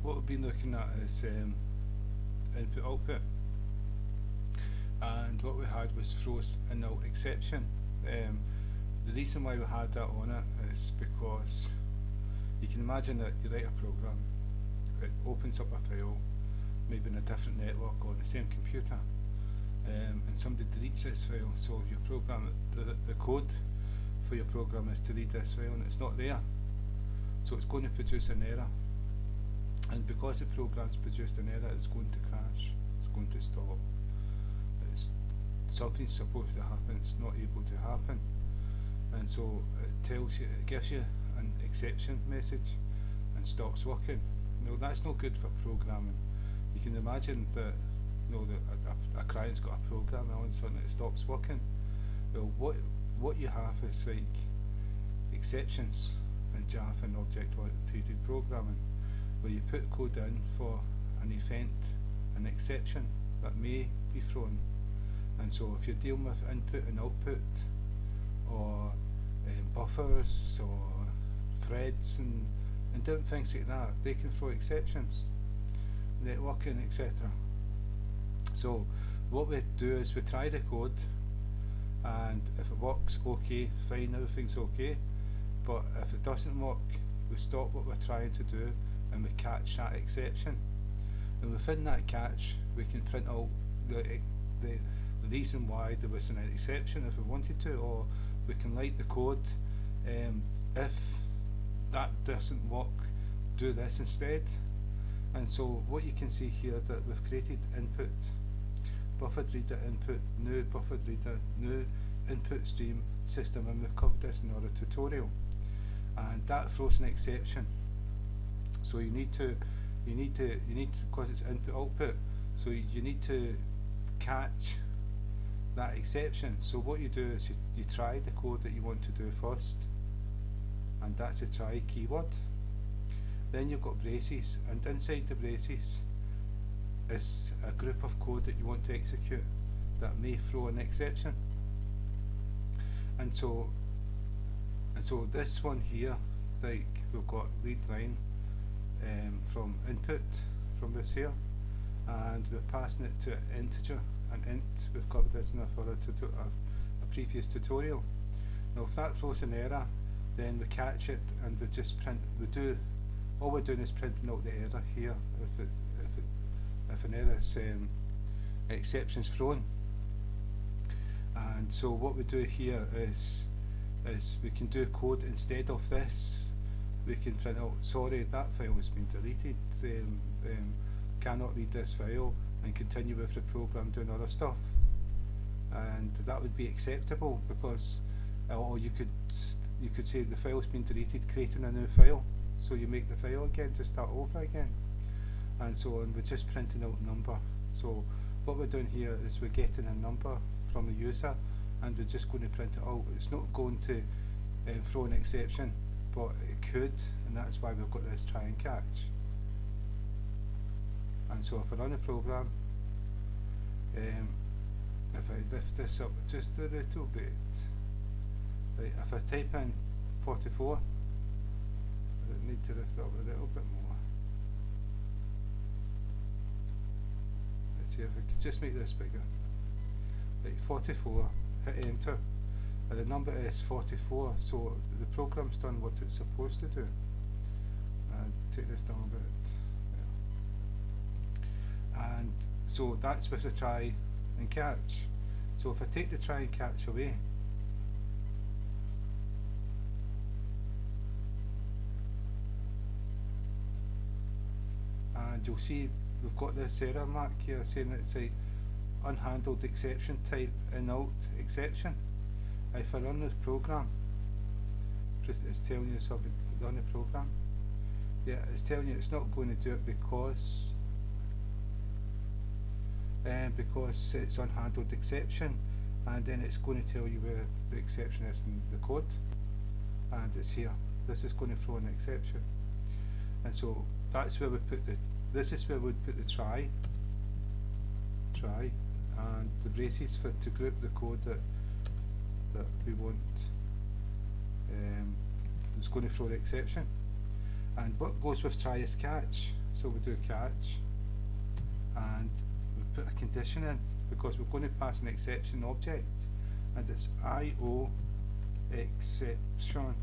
what we've been looking at is input output, and what we had was throws and out exception. The reason why we had that on it is because you can imagine that you write a program, it opens up a file, maybe in a different network or on the same computer, and somebody deletes this file. So your program, the code for your program is to read this file and it's not there, so it's going to produce an error, and because the program's produced an error, it's going to crash, it's going to stop, it's something's supposed to happen, it's not able to happen, and so it tells you, it gives you an exception message and stops working. No, that's not good for programming. You can imagine that, you know, that a client's got a program and all of a sudden it stops working. Well, what you have is like exceptions in Java and object-oriented programming, where you put code in for an event, an exception that may be thrown. And so if you're dealing with input and output, or buffers, or threads, and different things like that, they can throw exceptions, networking, etc. So what we do is we try the code, and if it works, okay, fine, everything's okay. But if it doesn't work, we stop what we're trying to do and we catch that exception. And within that catch, we can print out the reason why there was an exception if we wanted to, or we can write the code, if that doesn't work, do this instead. And so what you can see here, that we've created input, buffered reader input, new buffered reader, new input stream system, and we've covered this in our tutorial. And that throws an exception. So you need to, because it's input output, so you need to catch that exception. So what you do is you try the code that you want to do first, and that's a try keyword. Then you've got braces, and inside the braces is a group of code that you want to execute that may throw an exception. And so this one here, like we've got read line from input from this here, and we're passing it to an integer, an int. We've covered this in a previous tutorial. Now if that throws an error, then we catch it and we just print. All we're doing is printing out the error here if an error is exceptions thrown. And so what we do here is we can do code instead of this. We can print out, sorry, that file has been deleted, cannot read this file, and continue with the program doing other stuff. And that would be acceptable, because or you could say the file's been deleted, creating a new file, so you make the file again to start over again, and so on. We're just printing out number. So what we're doing here is we're getting a number from the user, and we're just going to print it out. It's not going to throw an exception, but it could, and that's why we've got this try and catch. And so if I run a program, if I lift this up just a little bit, right, if I type in 44, I need to lift it up a little bit more. Let's see if I could just make this bigger. Right, 44, hit enter, and the number is 44, so the program's done what it's supposed to do. Take this down a bit. Yeah. And so that's with the try and catch. So if I take the try and catch away, and you'll see we've got this error mark here saying it's a unhandled exception type in out exception. If I run this program, it's telling you something, run the program. Yeah, it's telling you it's not going to do it because it's unhandled exception, and then it's going to tell you where the exception is in the code, and it's here. This is going to throw an exception, and so that's where we put this is where we'd put the try, and the braces to group the code that we want is going to throw the exception. And what goes with try is catch. So we do catch, and we put a condition in because we're going to pass an exception object, and it's IO exception,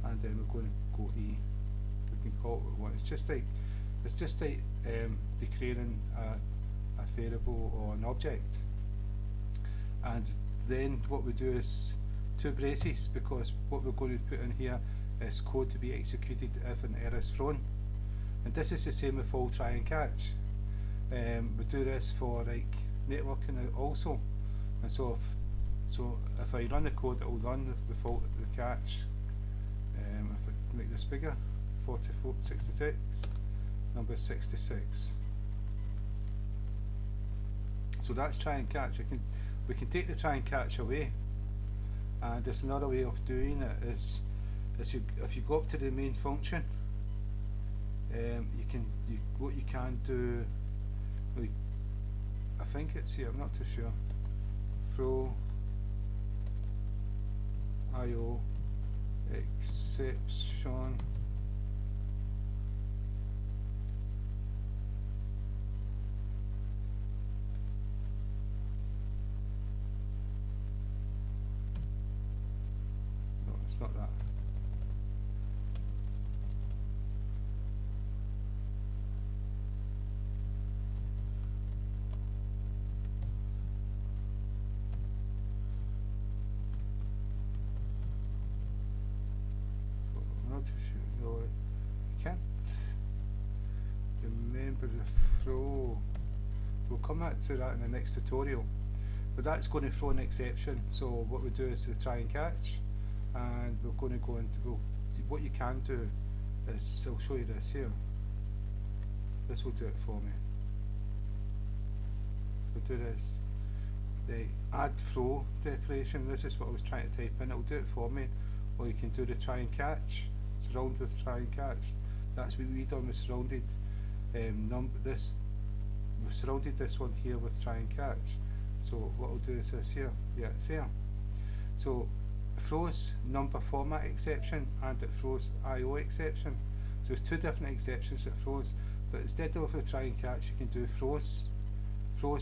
and then we're going to go E. We can call it what we want. It's just like declaring a variable or an object. And then what we do is two braces, because what we're going to put in here is code to be executed if an error is thrown. And this is the same with all try and catch. We do this for like networking also. And so if I run the code, it will run without the catch. If I make this bigger, 66, number 66. So that's try and catch. We can take the try and catch away, and there's another way of doing it is if you go up to the main function, what you can do, like, I think it's here, I'm not too sure, throw IO exception not that. So I'm not too sure. No, I can't remember the throw. We'll come back to that in the next tutorial. But that's going to throw an exception. So what we do is to try and catch. And we're going to go into what you can do is, I'll show you this here. This will do it for me. We'll do this. The add throw declaration. This is what I was trying to type in. It'll do it for me. Or you can do the try and catch. Surround with try and catch. That's what we done with surrounded. We've surrounded this one here with try and catch. So what I'll do is this here. Yeah, it's here. So it throws number format exception and it throws IO exception. So there's two different exceptions it throws, but instead of a try and catch, you can do throws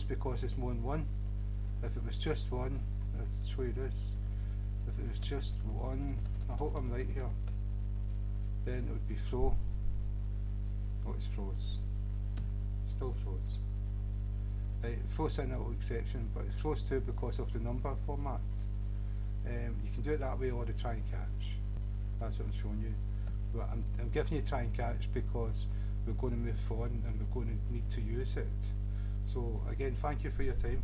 because it's more than one. If it was just one, I'll show you this. If it was just one, I hope I'm right here, then it would be throw. Oh, it's throws. Still throws. Right, it throws in an exception, but it throws two because of the number format. You can do it that way or the try and catch. That's what I'm showing you. But I'm giving you try and catch because we're going to move on and we're going to need to use it. So again, thank you for your time.